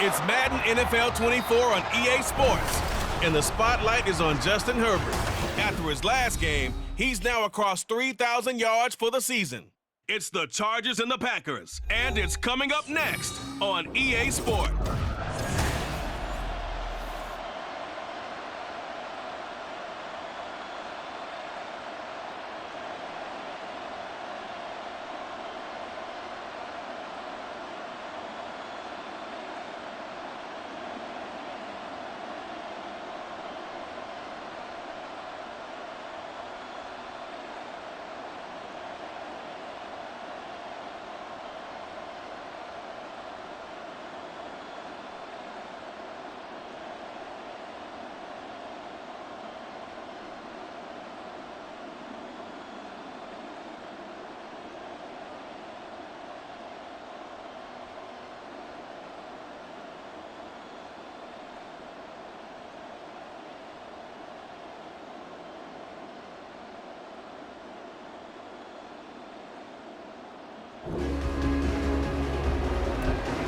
It's Madden NFL 24 on EA Sports, and the spotlight is on Justin Herbert. After his last game, he's now across 3,000 yards for the season. It's the Chargers and the Packers, and it's coming up next on EA Sports.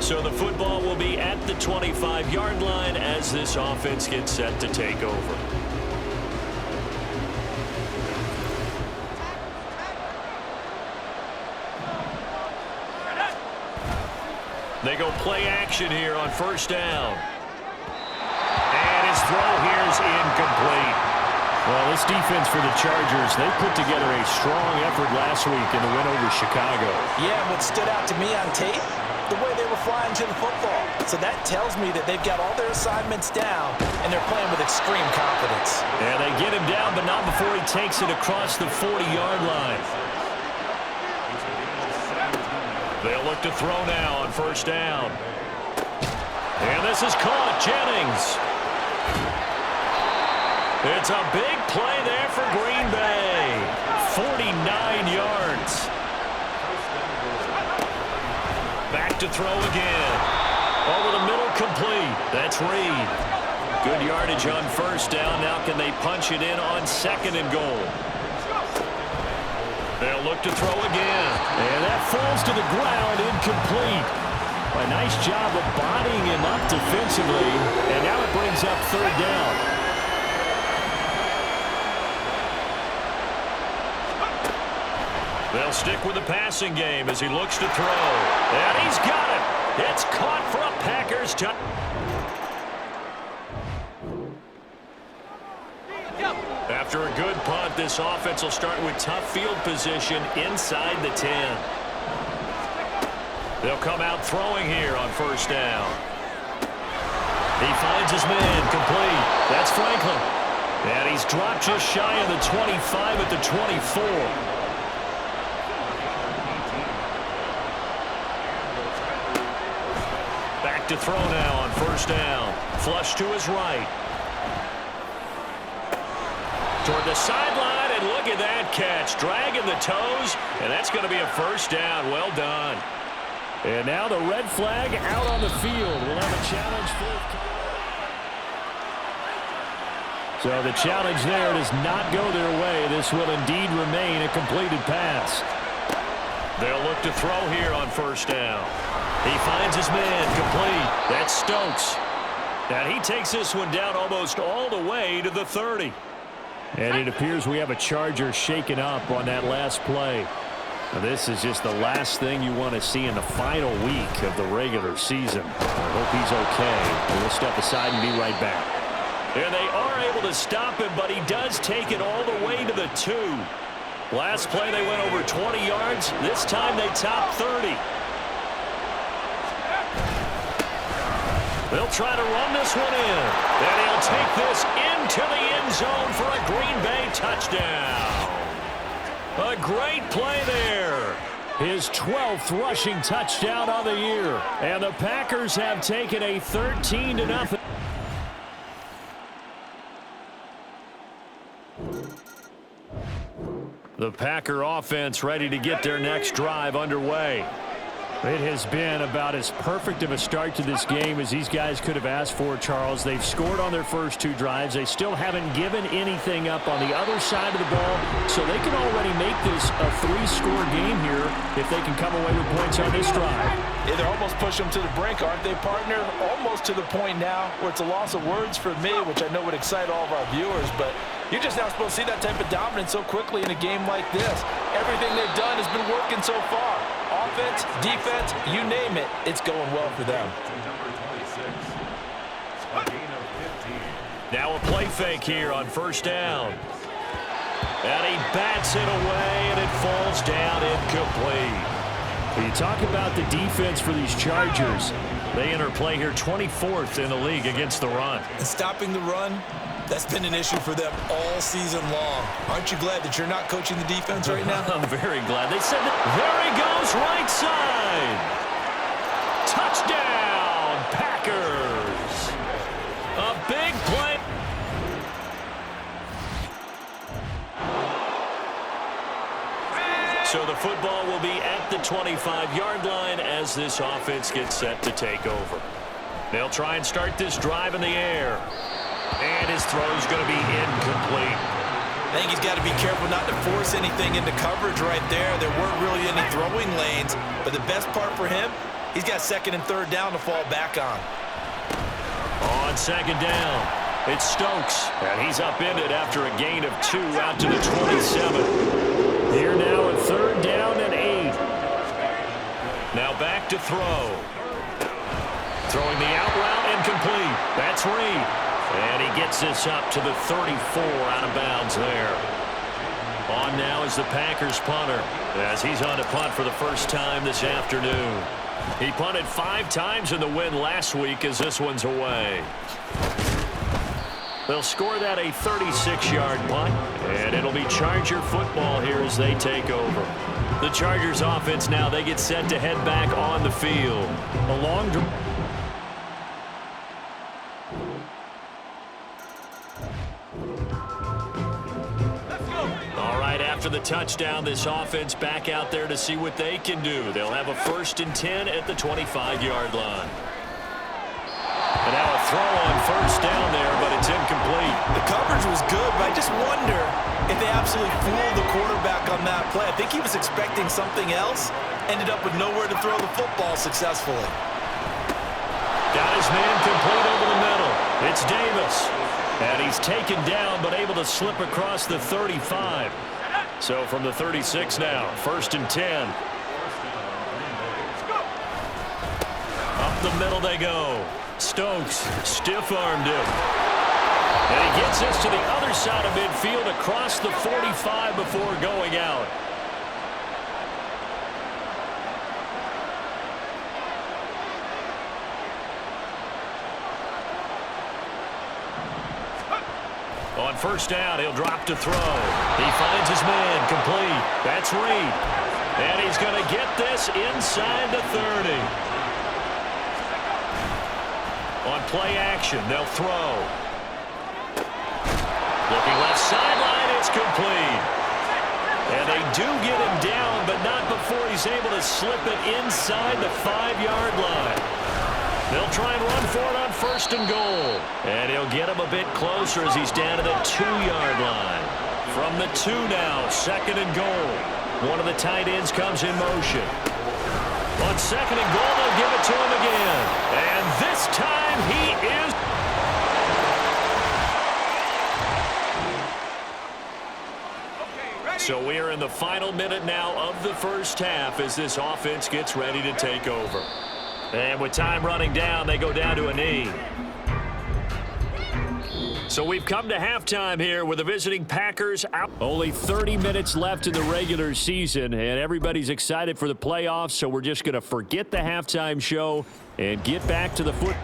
So the football will be at the 25-yard line as this offense gets set to take over. They go play action here on first down. And his throw here is incomplete. Well, this defense for the Chargers, they put together a strong effort last week in the win over Chicago. Yeah, what stood out to me on tape, the way they were flying to the football. So that tells me that they've got all their assignments down, and they're playing with extreme confidence. And they get him down, but not before he takes it across the 40-yard line. They'll look to throw now on first down. And this is caught. Jennings. It's a big play there for Green Bay. 49 yards. Back to throw again. Over the middle, complete. That's Reed. Good yardage on first down. Now can they punch it in on second and goal? They'll look to throw again. And that falls to the ground, incomplete. A nice job of bodying him up defensively. And now it brings up third down. They'll stick with the passing game as he looks to throw. And he's got it. It's caught for a Packers touchdown. After a good punt, this offense will start with tough field position inside the 10. They'll come out throwing here on first down. He finds his man, complete. That's Franklin. And he's dropped just shy of the 25 at the 24. To throw now on first down. Flush to his right. Toward the sideline, and look at that catch. Dragging the toes, and that's going to be a first down. Well done. And now the red flag out on the field. We'll have a challenge for... So the challenge there does not go their way. This will indeed remain a completed pass. They'll look to throw here on first down. He finds his man, complete. That's Stokes. And he takes this one down almost all the way to the 30. And it appears we have a Charger shaken up on that last play. Now, this is just the last thing you want to see in the final week of the regular season. I hope he's okay. We'll step aside and be right back. And they are able to stop him, but he does take it all the way to the 2. Last play they went over 20 yards. This time they top 30. They'll try to run this one in. And he'll take this into the end zone for a Green Bay touchdown. A great play there. His 12th rushing touchdown on the year. And the Packers have taken a 13-0. The Packer offense ready to get their next drive underway. It has been about as perfect of a start to this game as these guys could have asked for, Charles. They've scored on their first 2 drives. They still haven't given anything up on the other side of the ball, so they can already make this a 3-score game here if they can come away with points on this drive. Yeah, they're almost pushing them to the brink, aren't they, partner? Almost to the point now where it's a loss of words for me, which I know would excite all of our viewers, but you're just now supposed to see that type of dominance so quickly in a game like this. Everything they've done has been working so far. Offense, defense, you name it, it's going well for them. Now a play fake here on first down. And he bats it away, and it falls down incomplete. You talk about the defense for these Chargers. They enter play here 24th in the league against the run. And stopping the run, that's been an issue for them all season long. Aren't you glad that you're not coaching the defense right now? I'm very glad. They said that. There he goes, right side. Touchdown, Packers. A big play. So the football will be at the 25-yard line as this offense gets set to take over. They'll try and start this drive in the air. And his throw's going to be incomplete. I think he's got to be careful not to force anything into coverage right there. There weren't really any throwing lanes. But the best part for him, he's got 2nd and 3rd down to fall back on. On 2nd down, it's Stokes. And he's upended after a gain of 2 out to the 27. Here now at 3rd down and 8. Now back to throw. Throwing the out route incomplete. That's Reed. And he gets this up to the 34 out of bounds there. On now is the Packers punter as he's on to punt for the first time this afternoon. He punted 5 times in the win last week as this one's away. They'll score that a 36-yard punt, and it'll be Charger football here as they take over. The Chargers offense now, they get set to head back on the field. A long after the touchdown, this offense back out there to see what they can do. They'll have a 1st and 10 at the 25-yard line. And now a throw on 1st down there, but it's incomplete. The coverage was good, but I just wonder if they absolutely fooled the quarterback on that play. I think he was expecting something else, ended up with nowhere to throw the football successfully. Got his man complete over the middle. It's Davis. And he's taken down, but able to slip across the 35. So from the 36 now, 1st and 10. Up the middle they go. Stokes stiff-armed him. And he gets this to the other side of midfield across the 45 before going out. On 1st down, he'll drop to throw. He finds his man complete. That's Reed. And he's going to get this inside the 30. On play action, they'll throw. Looking left sideline, it's complete. And they do get him down, but not before he's able to slip it inside the 5-yard line. They'll try and run for it on 1st and goal. And he'll get him a bit closer as he's down to the 2-yard line. From the 2 now, 2nd and goal. One of the tight ends comes in motion. On 2nd and goal, they'll give it to him again. And this time he is. So we are in the final minute now of the first half as this offense gets ready to take over. And with time running down, they go down to a knee. So we've come to halftime here with the visiting Packers out. Only 30 minutes left in the regular season, and everybody's excited for the playoffs, so we're just going to forget the halftime show and get back to the foot.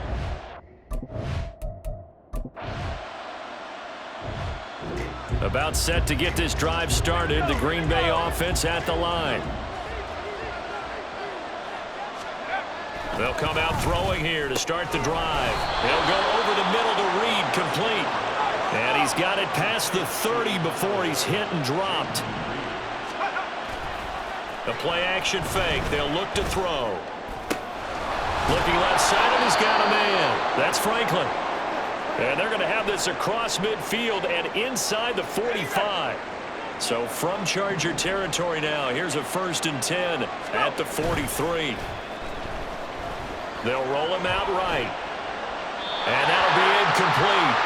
About set to get this drive started, the Green Bay offense at the line. They'll come out throwing here to start the drive. They'll go over the middle to Reed, complete. And he's got it past the 30 before he's hit and dropped. The play action fake. They'll look to throw. Looking left side, and he's got a man. That's Franklin. And they're going to have this across midfield and inside the 45. So from Charger territory now, here's a 1st and 10 at the 43. They'll roll him out right. And that'll be incomplete.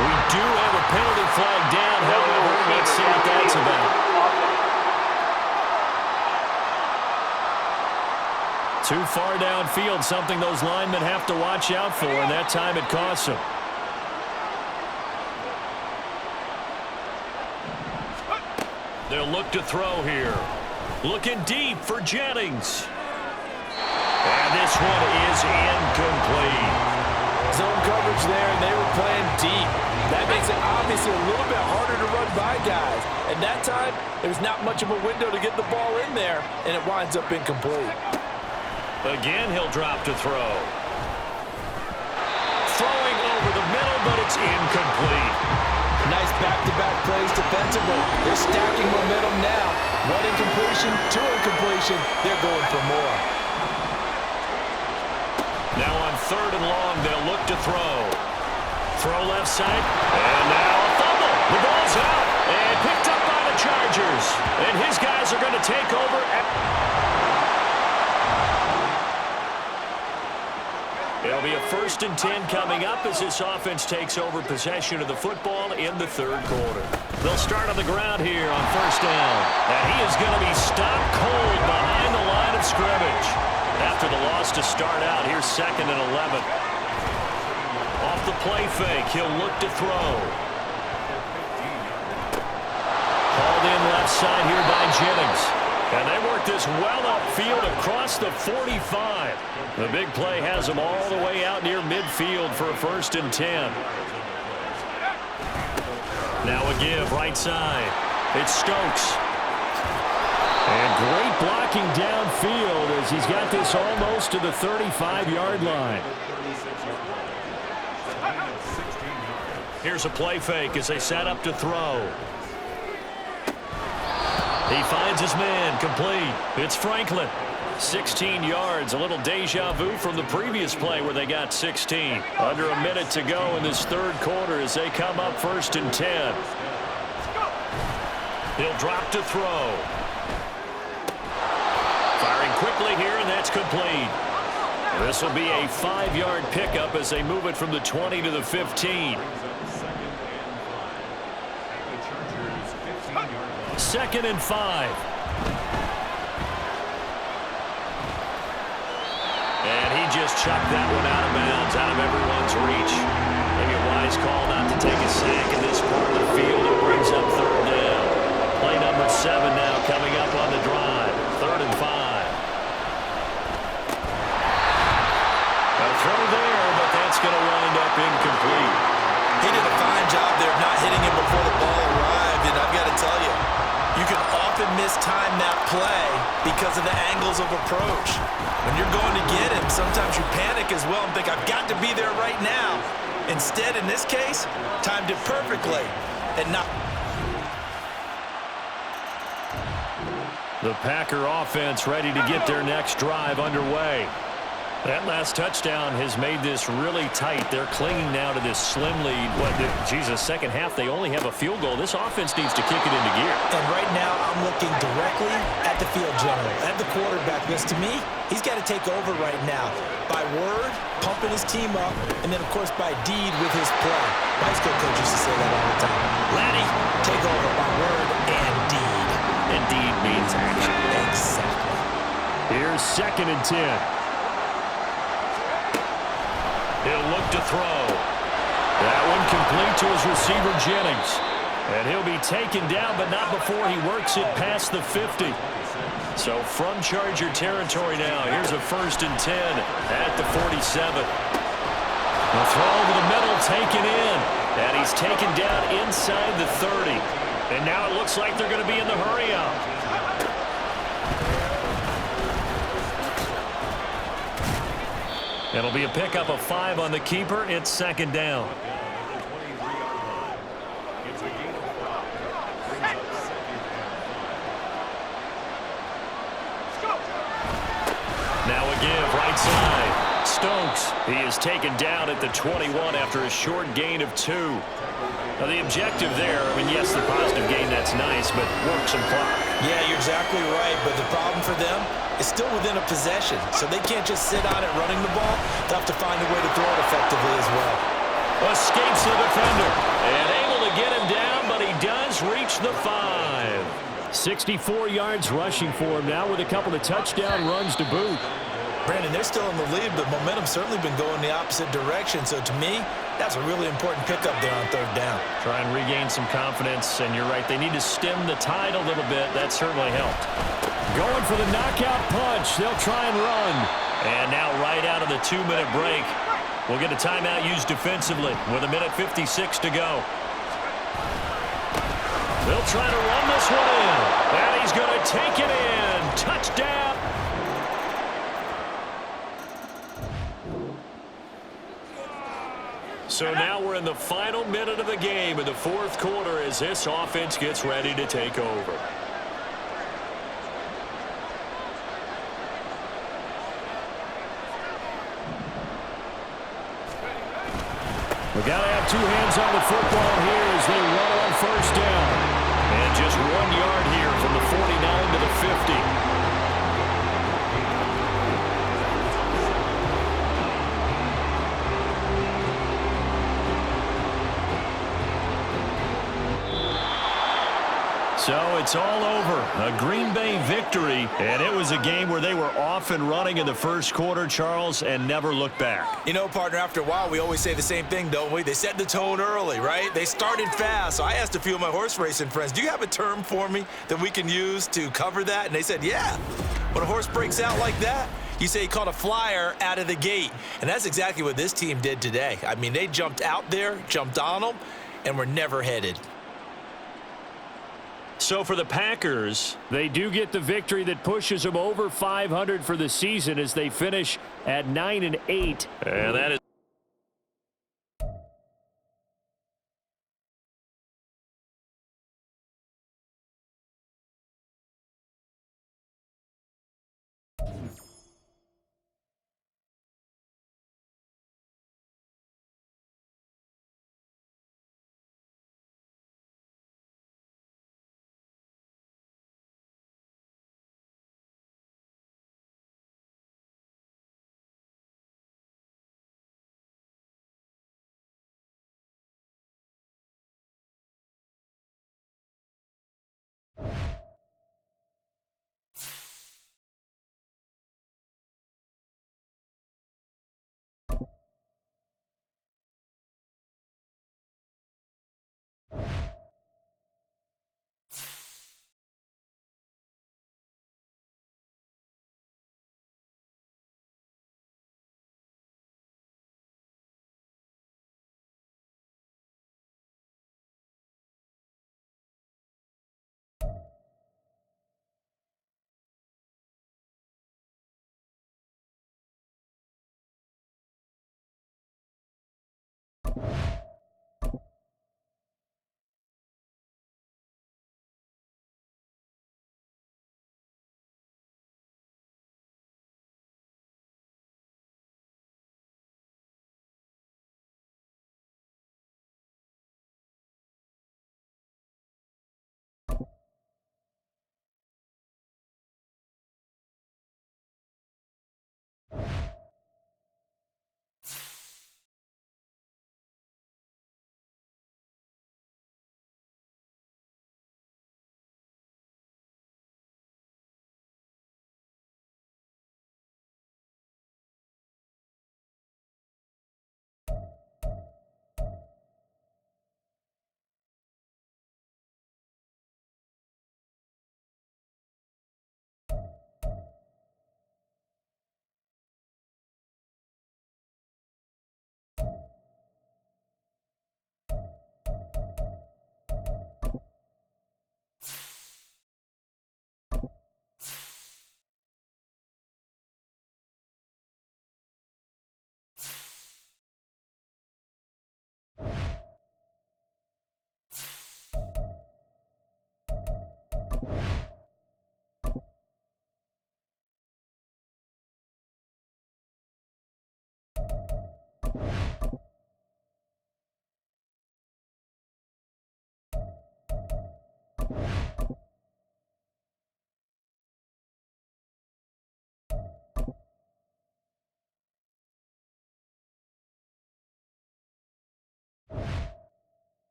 We do have a penalty flag down, however. Let's see what that's about. Too far downfield, something those linemen have to watch out for, and that time it costs them. They'll look to throw here. Looking deep for Jennings. And this one is incomplete. Zone coverage there, and they were playing deep. That makes it obviously a little bit harder to run by guys. And that time, there's not much of a window to get the ball in there, and it winds up incomplete. Again, he'll drop to throw. Throwing over the middle, but it's incomplete. Nice back-to-back plays defensively. They're stacking momentum now. 1 incompletion, 2 incompletion. They're going for more. Now on 3rd and long, they'll look to throw. Throw left side, and now a fumble. The ball's out, and picked up by the Chargers. And his guys are going to take over. It'll be a 1st and 10 coming up as this offense takes over possession of the football in the 3rd quarter. They'll start on the ground here on 1st down. And he is going to be stopped cold behind the line of scrimmage. After the loss to start out, here's 2nd and 11. Off the play fake, he'll look to throw. Hauled in left side here by Jennings. And they work this well upfield across the 45. The big play has them all the way out near midfield for a 1st and 10. Now a give right side. It's Stokes. And great blocking downfield as he's got this almost to the 35-yard line. Here's a play fake as they set up to throw. He finds his man, complete. It's Franklin. 16 yards, a little deja vu from the previous play where they got 16. Under a minute to go in this 3rd quarter as they come up 1st and 10. He'll drop to throw. Firing quickly here, and that's complete. This will be a 5-yard pickup as they move it from the 20 to the 15. 2nd and 5. And he just chucked that one out of bounds, out of everyone's reach. Maybe a wise call not to take a sack in this part of the field. It brings up 3rd down. Play number 7 now coming up on the drive. 3rd and 5. A throw there, but that's going to wind up incomplete. He did a fine job there of not hitting him before the ball arrived, and I've got to tell you, you can often mistime that play because of the angles of approach. When you're going to get him, sometimes you panic as well and think, I've got to be there right now. Instead, in this case, timed it perfectly and not. The Packer offense ready to get their next drive underway. That last touchdown has made this really tight. They're clinging now to this slim lead. Second half, they only have a field goal. This offense needs to kick it into gear. And right now, I'm looking directly at the field general, at the quarterback. Because to me, he's got to take over right now. By word, pumping his team up, and then, of course, by deed with his play. My high school coach used to say that all the time. Laddie, take over by word and deed. And deed means action. Exactly. Here's 2nd and 10. He'll look to throw. That one complete to his receiver, Jennings. And he'll be taken down, but not before he works it past the 50. So from Charger territory now, here's a 1st and 10 at the 47. The throw over the middle, taken in. And he's taken down inside the 30. And now it looks like they're going to be in the hurry-up. It'll be a pickup of 5 on the keeper. It's 2nd down. Now a give right side. Stokes. He is taken down at the 21 after a short gain of 2. Now, the objective there, I mean, yes, the positive gain, that's nice, but work some clock. Yeah, you're exactly right, but the problem for them is still within a possession, so they can't just sit on it running the ball. They'll have to find a way to throw it effectively as well. Escapes the defender, and able to get him down, but he does reach the 5. 64 yards rushing for him now with a couple of touchdown runs to boot. Brandon, they're still in the lead, but momentum's certainly been going the opposite direction. So to me, that's a really important pickup there on 3rd down. Try and regain some confidence, and you're right, they need to stem the tide a little bit. That certainly helped. Going for the knockout punch. They'll try and run. And now right out of the 2-minute break, we'll get a timeout used defensively with 1:56 to go. They'll try to run this one in. And he's going to take it in. Touchdown. So now we're in the final minute of the game in the 4th quarter as this offense gets ready to take over. We got to have 2 hands on the football here as they run on 1st down. And just 1 yard here from the 49 to the 50. So it's all over. A Green Bay victory, and it was a game where they were off and running in the 1st quarter, Charles, and never looked back. You know, partner, after a while, we always say the same thing, don't we? They set the tone early, right? They started fast. So I asked a few of my horse racing friends, do you have a term for me that we can use to cover that? And they said, yeah. When a horse breaks out like that, you say he caught a flyer out of the gate. And that's exactly what this team did today. I mean, they jumped out there, jumped on them, and were never headed. So for the Packers, they do get the victory that pushes them over 500 for the season as they finish at 9-8. And that is